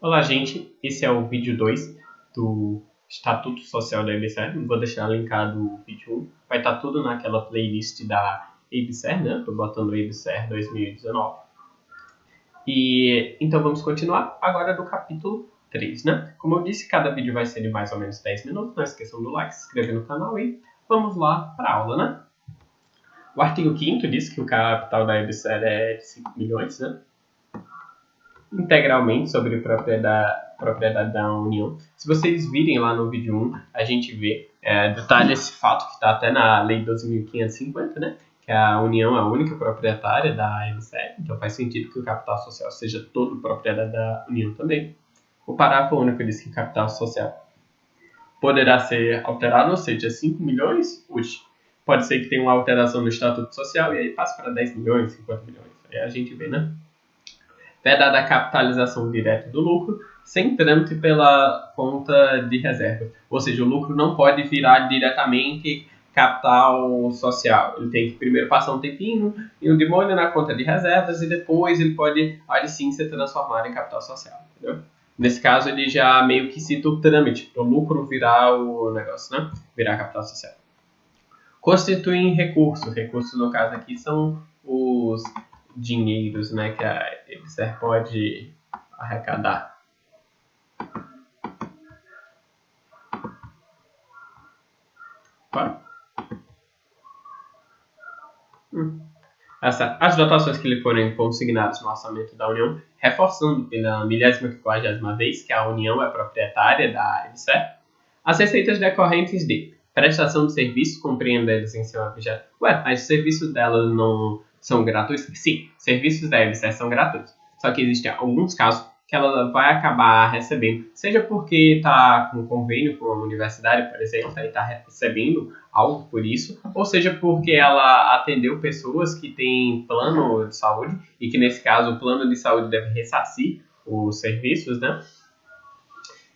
Olá, gente. Esse é o vídeo 2 do Estatuto Social da EBSER. Vou deixar linkado o vídeo 1. Vai estar tudo naquela playlist da EBSER, né? Estou botando EBSER 2019. Então vamos continuar agora do capítulo 3, né? Como eu disse, cada vídeo vai ser de mais ou menos 10 minutos. Não esqueçam do like, se inscrever no canal e vamos lá para a aula, né? O artigo 5º diz que o capital da EBSER é de 5 milhões, né? Integralmente sobre propriedade da União. Se vocês virem lá no vídeo 1, a gente vê detalhe esse fato que está até na Lei 12.550, né? Que a União é a única proprietária da EBSER, então faz sentido que o capital social seja todo propriedade da União também. O parágrafo único diz que o capital social poderá ser alterado, ou seja, 5 milhões, pode ser que tenha uma alteração no Estatuto Social e aí passe para 10 milhões, 50 milhões. Aí a gente vê, né? Vedada a capitalização direta do lucro, sem trâmite pela conta de reserva. Ou seja, o lucro não pode virar diretamente capital social. Ele tem que primeiro passar um tempinho e um demônio na conta de reservas e depois ele pode, aí sim, ser transformado em capital social. Entendeu? Nesse caso, ele já meio que cita o trâmite para o lucro virar o negócio, né? Virar capital social. Constituem recursos. Recursos, no caso aqui, são os dinheiros, né, que a EBSER pode arrecadar. As dotações que lhe forem consignadas no orçamento da União, reforçando pela 1050ª vez que a União é proprietária da EBSER, as receitas decorrentes de prestação de serviços, compreendendo-se em seu objeto. Mas os serviços dela não são gratuitos? Sim, serviços da EBSER são gratuitos. Só que existem alguns casos que ela vai acabar recebendo, seja porque está com convênio com a universidade, por exemplo, e está recebendo algo por isso, ou seja porque ela atendeu pessoas que têm plano de saúde e que, nesse caso, o plano de saúde deve ressarcir os serviços, né?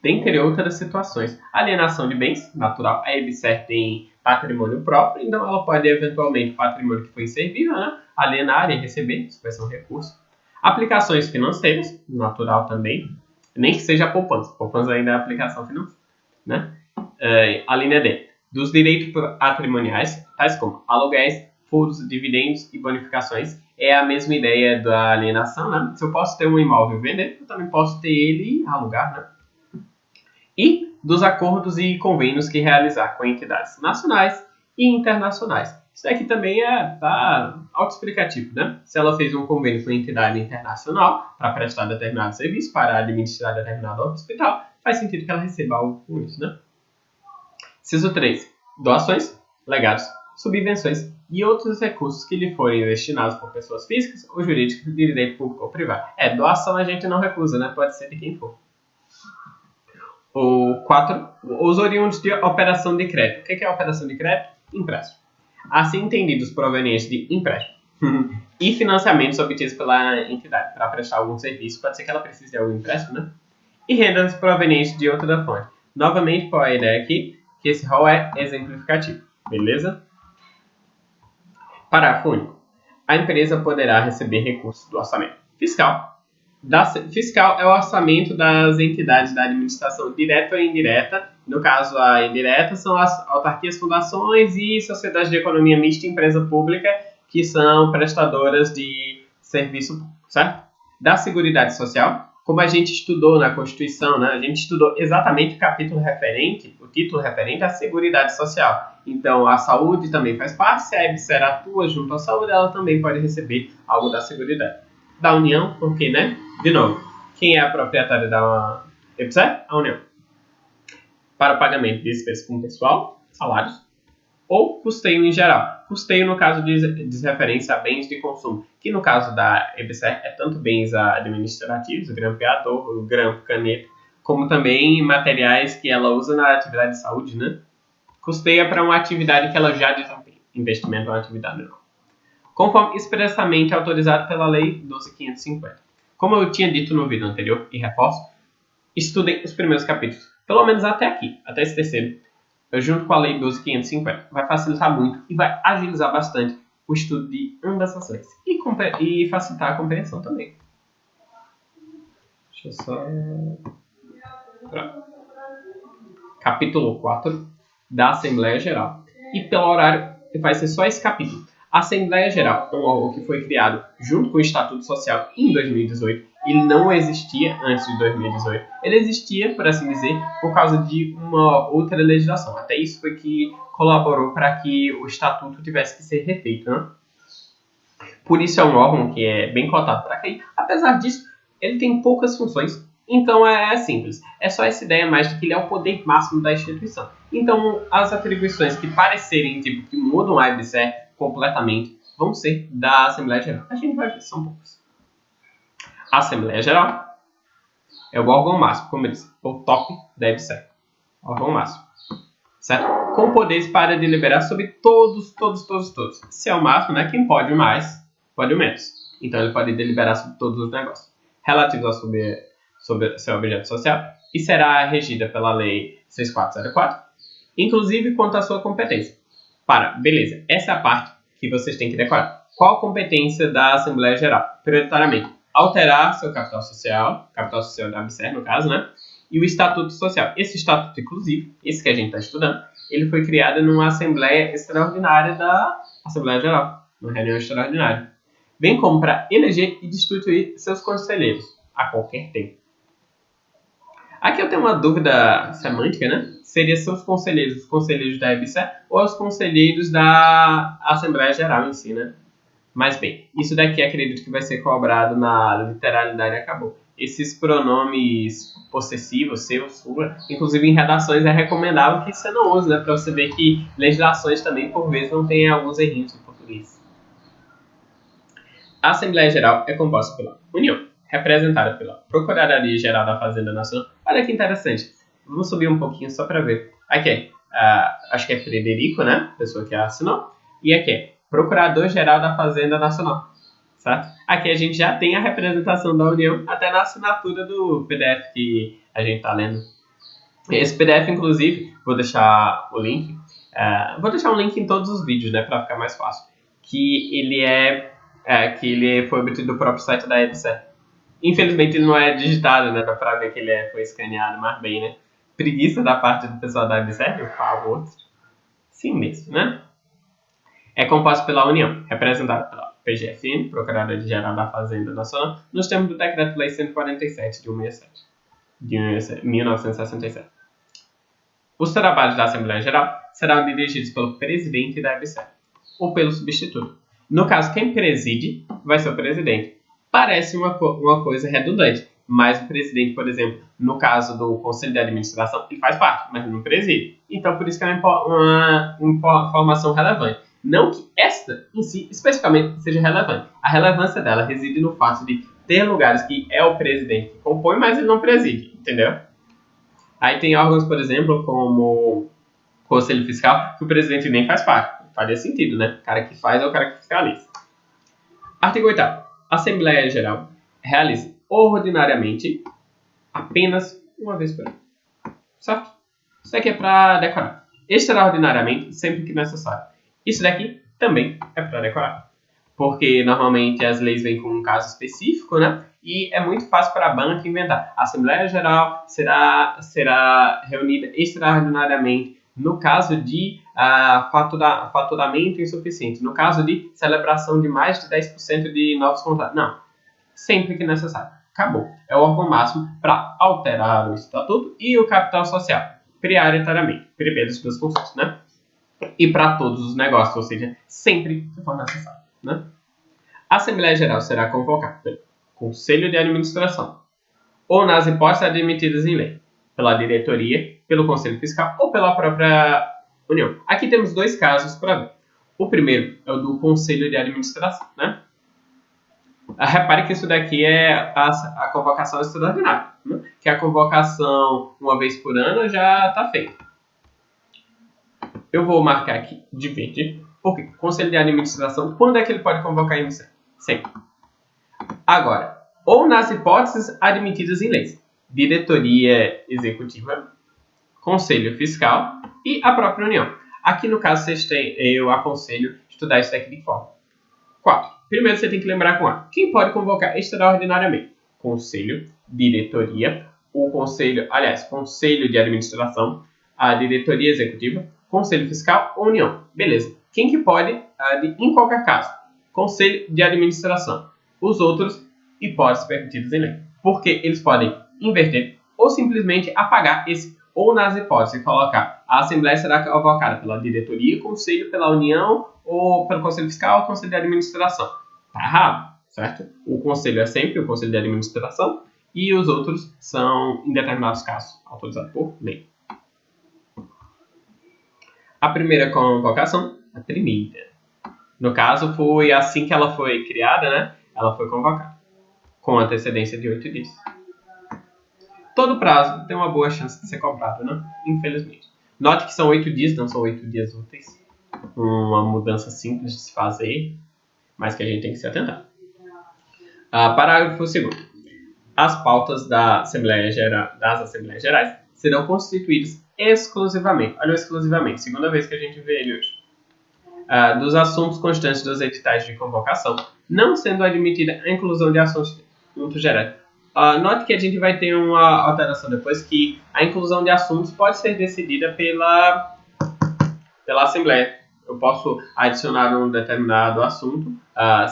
Dentre outras situações. Alienação de bens, natural. A EBSER tem patrimônio próprio, então ela pode, eventualmente, patrimônio que foi inservido, né? Alienar e receber, isso vai ser um recurso. Aplicações financeiras, natural também, nem que seja a poupança. Poupança ainda é aplicação financeira, né? A linha D. Dos direitos patrimoniais, tais como aluguéis, furos, dividendos e bonificações, é a mesma ideia da alienação, né? Se eu posso ter um imóvel e vender, eu também posso ter ele e alugar, né? E dos acordos e convênios que realizar com entidades nacionais e internacionais. Isso daqui também tá autoexplicativo, né? Se ela fez um convênio com entidade internacional para prestar determinado serviço, para administrar determinado hospital, faz sentido que ela receba algo com isso, né? Inciso 3. Doações, legados, subvenções e outros recursos que lhe forem destinados por pessoas físicas ou jurídicas de direito público ou privado. Doação a gente não recusa, né? Pode ser de quem for. O 4. Os oriundos de operação de crédito. O que é operação de crédito? Empréstimo. Assim entendidos provenientes de empréstimo e financiamentos obtidos pela entidade para prestar algum serviço, pode ser que ela precise de algum empréstimo, né? E rendas provenientes de outra fonte. Novamente, qual é a ideia aqui? Que esse rol é exemplificativo, beleza? Parágrafo único. A empresa poderá receber recursos do orçamento fiscal. Fiscal é o orçamento das entidades da administração direta ou indireta. No caso, a indireta são as autarquias, fundações e sociedades de economia mista e empresa pública, que são prestadoras de serviço público, certo? Da Seguridade Social, como a gente estudou na Constituição, né? A gente estudou exatamente o título referente à Seguridade Social. Então, a saúde também faz parte. Se a EBSER atua junto à saúde, ela também pode receber algo da Seguridade. Da União, porque, né? De novo, quem é a proprietária da EBSER? A União. Para o pagamento de despesas com pessoal, salários, ou custeio em geral. Custeio, no caso, diz referência a bens de consumo, que no caso da EBSER é tanto bens administrativos, grampeador, grampo, caneta, como também materiais que ela usa na atividade de saúde, né? Custeia para uma atividade que ela já desempenha. Investimento é uma atividade não. Conforme expressamente autorizado pela Lei 12.550. Como eu tinha dito no vídeo anterior, e reforço, estudem os primeiros capítulos, pelo menos até aqui, até esse terceiro, junto com a Lei 12.550. Vai facilitar muito e vai agilizar bastante o estudo de ambas as leis. E facilitar a compreensão também. Deixa eu só... Pronto. Capítulo 4 da Assembleia Geral. E pelo horário, vai ser só esse capítulo. A Assembleia Geral é um órgão que foi criado junto com o Estatuto Social em 2018. Ele não existia antes de 2018. Ele existia, por assim dizer, por causa de uma outra legislação. Até isso foi que colaborou para que o Estatuto tivesse que ser refeito, né? Por isso é um órgão que é bem cotado para cair. Apesar disso, ele tem poucas funções. Então é simples. É só essa ideia mais de que ele é o poder máximo da instituição. Então as atribuições que parecerem tipo, que mudam a EBSER completamente vão ser da Assembleia Geral. A gente vai ver, são poucas. A Assembleia Geral é o órgão máximo, como eu disse, o top da EBSER. Órgão máximo. Certo? Com poderes para deliberar sobre todos. Se é o máximo, né? Quem pode o mais, pode o menos. Então ele pode deliberar sobre todos os negócios relativos sobre seu objeto social e será regida pela Lei 6404, inclusive quanto à sua competência. Beleza, essa é a parte que vocês têm que decorar. Qual a competência da Assembleia Geral? Prioritariamente, alterar seu capital social da ABSER no caso, né? E o Estatuto Social. Esse Estatuto, inclusive, esse que a gente está estudando, ele foi criado numa Assembleia Extraordinária da Assembleia Geral, numa reunião extraordinária, bem como para eleger e destituir seus conselheiros a qualquer tempo. Aqui eu tenho uma dúvida semântica, né? Seria se os conselheiros da EBSER ou os conselheiros da Assembleia Geral em si, né? Mas bem, isso daqui acredito que vai ser cobrado na literalidade e acabou. Esses pronomes possessivos, seu, sua, inclusive em redações é recomendável que você não use, né? Para você ver que legislações também, por vezes, não tem alguns errinhos em português. A Assembleia Geral é composta pela União, representada pela Procuradoria-Geral da Fazenda Nacional. Olha que interessante. Vamos subir um pouquinho só para ver. Aqui acho que é Frederico, né? Pessoa que assinou. E aqui é Procurador-Geral da Fazenda Nacional. Certo? Aqui a gente já tem a representação da União até na assinatura do PDF que a gente está lendo. Esse PDF, inclusive, vou deixar o link. Vou deixar um link em todos os vídeos, né? Para ficar mais fácil. Que ele foi obtido do próprio site da EBSER. Infelizmente ele não é digitado, né? Dá pra ver que ele foi escaneado, mas bem, né? Preguiça da parte do pessoal da EBSER, eu falo outro. Sim mesmo, né? É composto pela União, representada pela PGFN, Procuradoria-Geral da Fazenda Nacional, nos termos do Decreto-Lei 147 de 1967. Os trabalhos da Assembleia Geral serão dirigidos pelo presidente da EBSER ou pelo substituto. No caso, quem preside vai ser o presidente. Parece uma coisa redundante, mas o presidente, por exemplo, no caso do Conselho de Administração, ele faz parte, mas não preside. Então, por isso que é uma informação relevante. Não que esta, em si, especificamente, seja relevante. A relevância dela reside no fato de ter lugares que é o presidente que compõe, mas ele não preside, entendeu? Aí tem órgãos, por exemplo, como o Conselho Fiscal, que o presidente nem faz parte. Faria sentido, né? O cara que faz é o cara que fiscaliza. Artigo 8º. A Assembleia Geral realiza ordinariamente apenas uma vez por ano. Certo? Isso daqui é para decorar. Extraordinariamente, sempre que necessário. Isso daqui também é para decorar. Porque normalmente as leis vêm com um caso específico, né? E é muito fácil para a banca inventar. A Assembleia Geral será reunida extraordinariamente no caso de faturamento insuficiente, no caso de celebração de mais de 10% de novos contratos. Não. Sempre que necessário. Acabou. É o órgão máximo para alterar o estatuto e o capital social, prioritariamente, primeiros duas funções, né? E para todos os negócios, ou seja, sempre que for necessário, né? A Assembleia Geral será convocada pelo Conselho de Administração, ou nas hipóteses admitidas em lei, pela diretoria, pelo Conselho Fiscal ou pela própria União. Aqui temos dois casos para ver. O primeiro é o do Conselho de Administração, né? Repare que isso daqui é a convocação extraordinária, né? Que a convocação uma vez por ano já está feita. Eu vou marcar aqui de verde, porque Conselho de Administração, quando é que ele pode convocar em você? Sempre. Agora, ou nas hipóteses admitidas em leis, diretoria executiva, Conselho Fiscal e a própria União. Aqui no caso eu aconselho estudar isso daqui de forma. 4. Primeiro você tem que lembrar com A. Quem pode convocar extraordinariamente? conselho, diretoria, o conselho, aliás, conselho de administração, a diretoria executiva, conselho fiscal ou união. Beleza. Quem que pode, em qualquer caso, conselho de administração. Os outros, hipóteses permitidas em lei. Porque eles podem inverter ou simplesmente apagar esse, ou nas hipóteses, colocar a Assembleia será convocada pela diretoria, conselho, pela união, ou pelo conselho fiscal ou conselho de administração. Tá errado, certo? O conselho é sempre o conselho de administração e os outros são, em determinados casos, autorizados por lei. A primeira convocação, a primeira. No caso, foi assim que ela foi criada, né? Ela foi convocada, com antecedência de 8 dias. Todo prazo tem uma boa chance de ser cobrado, né? Infelizmente. Note que são 8 dias, não são 8 dias úteis. Uma mudança simples de se fazer, mas que a gente tem que se atentar. Parágrafo 2º. As pautas das Assembleias Gerais serão constituídas exclusivamente, olha o exclusivamente, segunda vez que a gente vê ele hoje, dos assuntos constantes dos editais de convocação, não sendo admitida a inclusão de assuntos gerais. Note que a gente vai ter uma alteração depois, que a inclusão de assuntos pode ser decidida pela Assembleia. Eu posso adicionar um determinado assunto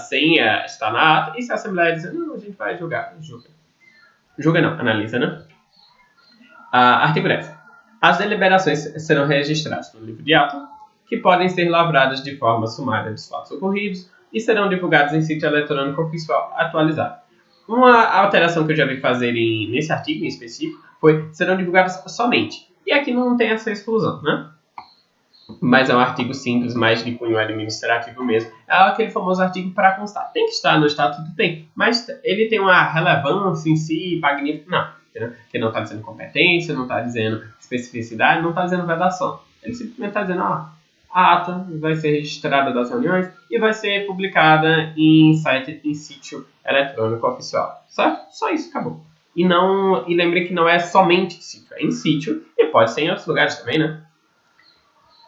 sem estar na ata, e se a Assembleia dizer, não, a gente vai julgar. Julga não, analisa, né? Artigo 10. As deliberações serão registradas no livro de ata, que podem ser lavradas de forma sumária dos fatos ocorridos e serão divulgadas em sítio eletrônico oficial atualizado. Uma alteração que eu já vi fazer nesse artigo em específico foi serão divulgadas somente. E aqui não tem essa exclusão, né? Mas é um artigo simples, mais de cunho administrativo mesmo. É aquele famoso artigo para constar. Tem que estar no estatuto? Tem. Mas ele tem uma relevância em si magnífica? Não. Porque não está dizendo competência, não está dizendo especificidade, não está dizendo vedação. Ele simplesmente está dizendo, a ata vai ser registrada das reuniões e vai ser publicada em sítio eletrônico oficial. Certo? Só isso, acabou. E lembre que não é somente sítio, é em sítio e pode ser em outros lugares também, né?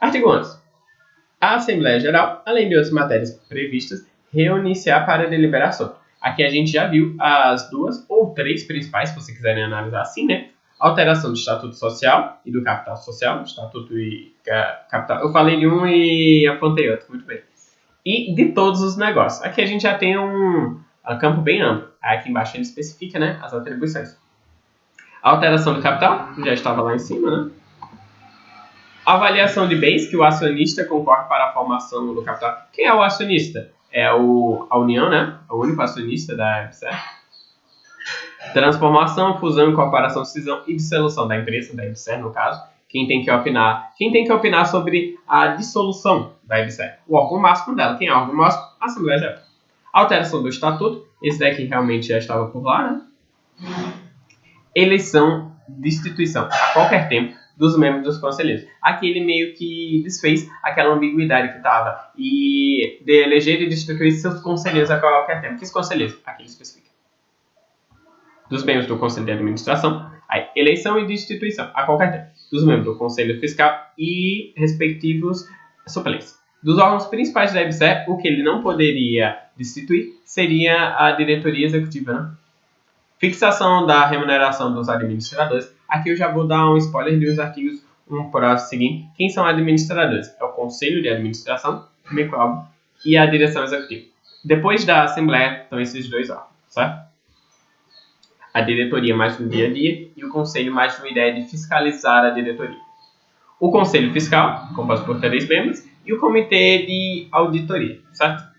Artigo 11. A Assembleia Geral, além de outras matérias previstas, reunir-se-á para deliberação. Aqui a gente já viu as 2 ou 3 principais, se você quiserem analisar assim, né? Alteração do Estatuto Social e do Capital Social. Estatuto e Capital. Eu falei de um e apontei outro, muito bem. E de todos os negócios. Aqui a gente já tem um campo bem amplo. Aqui embaixo ele especifica, né, as atribuições. A alteração do capital, já estava lá em cima, né? Avaliação de bens, que o acionista concorre para a formação do capital. Quem é o acionista? É a União, né? O único acionista da EBSER. Transformação, fusão, incorporação, cisão e dissolução da empresa, da EBSER, no caso. Quem tem que opinar sobre a dissolução da EBSER? O órgão máximo dela. Quem é o órgão máximo? A Assembleia Geral. Alteração do estatuto. Esse daqui realmente já estava por lá, né? Eleição, destituição, a qualquer tempo, dos membros dos conselheiros. Aqui ele meio que desfez aquela ambiguidade que estava e de eleger e destituir seus conselheiros a qualquer tempo. Que conselheiros? Aqui ele especifica. Dos membros do Conselho de Administração, aí, eleição e destituição a qualquer tempo. Dos membros do Conselho Fiscal e respectivos suplentes. Dos órgãos principais da EBSER, o que ele não poderia destituir seria a diretoria executiva, né? Fixação da remuneração dos administradores. Aqui eu já vou dar um spoiler dos artigos 1 para o seguinte. Quem são administradores? É o Conselho de Administração, meio óbvio, e a Direção Executiva. Depois da Assembleia, estão esses 2 órgãos, certo? A diretoria mais no dia a dia e o Conselho mais uma ideia de fiscalizar a diretoria. O Conselho Fiscal, composto por 3 membros, e o Comitê de Auditoria, certo?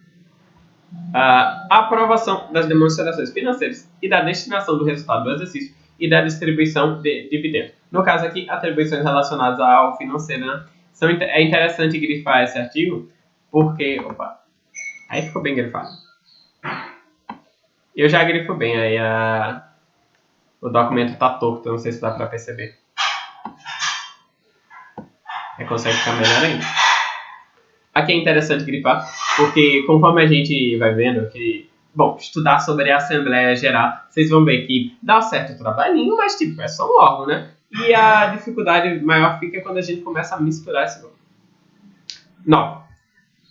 A aprovação das demonstrações financeiras e da destinação do resultado do exercício e da distribuição de dividendos. No caso aqui, atribuições relacionadas ao financeiro, né? É interessante grifar esse artigo, porque... Opa! Aí ficou bem grifado. Eu já grifo bem, aí o documento está torto, não sei se dá para perceber. Aí consegue ficar melhor ainda. Aqui é interessante grifar, porque conforme a gente vai vendo que, estudar sobre a Assembleia Geral, vocês vão ver que dá certo trabalhinho, mas tipo, é só um órgão, né? E a dificuldade maior fica quando a gente começa a misturar esse nome. 9.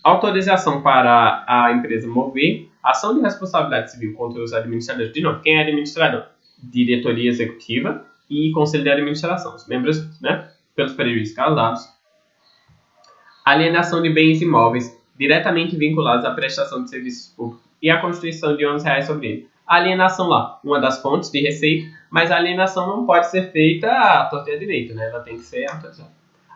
Autorização para a empresa mover Ação de responsabilidade civil contra os administradores. De novo, quem é administrador? Diretoria executiva e conselho de administração. Os membros, né, pelos prejuízos causados. Alienação de bens imóveis diretamente vinculados à prestação de serviços públicos e à constituição de ônus reais sobre ele. A alienação lá, uma das fontes de receita, mas a alienação não pode ser feita à torta e à direita, né? Ela tem que ser autorizada.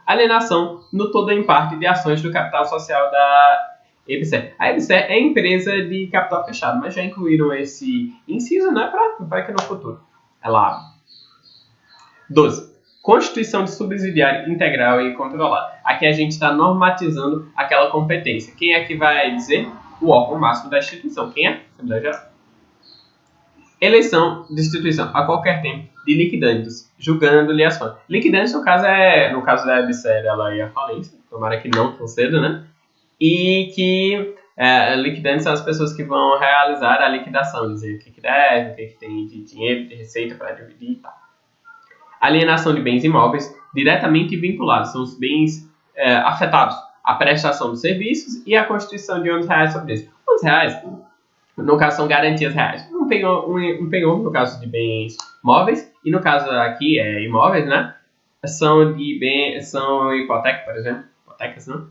Alienação no todo ou em parte de ações do capital social da EBSER. A EBSER é empresa de capital fechado, mas já incluíram esse inciso, né? Para que no futuro ela abre. 12. Constituição de subsidiário integral e controlado. Aqui a gente está normatizando aquela competência. Quem é que vai dizer? O órgão máximo da instituição. Quem é? Assembleia Geral. Eleição de instituição a qualquer tempo de liquidandos, julgando-lhe as fontes. Liquidandos, no caso da EBSER, ela ia à falência, tomara que não tão cedo, né? E que liquidantes são as pessoas que vão realizar a liquidação, dizer o que deve, o que tem de dinheiro, de receita para dividir e tal. Alienação de bens imóveis diretamente vinculados, são os bens afetados à prestação de serviços e à constituição de ônus reais sobre isso. Ônus reais, no caso, são garantias reais. Um penhor, no caso de bens móveis, e no caso aqui, imóveis, né? São hipoteca, por exemplo. Hipotecas, né?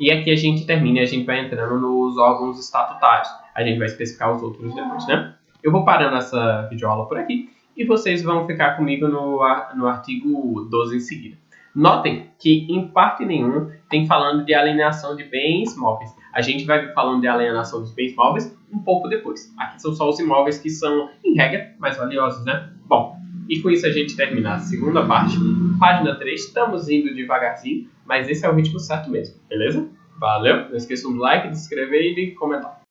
E aqui a gente termina e a gente vai entrando nos órgãos estatutários. A gente vai especificar os outros depois, né? Eu vou parando essa videoaula por aqui e vocês vão ficar comigo no artigo 12 em seguida. Notem que, em parte nenhuma, tem falando de alienação de bens móveis. A gente vai ver falando de alienação dos bens móveis um pouco depois. Aqui são só os imóveis que são, em regra, mais valiosos, né? Bom, e com isso a gente termina a segunda parte. Página 3, estamos indo devagarzinho, mas esse é o ritmo certo mesmo, beleza? Valeu, não esqueçam do like, de se inscrever e de comentar.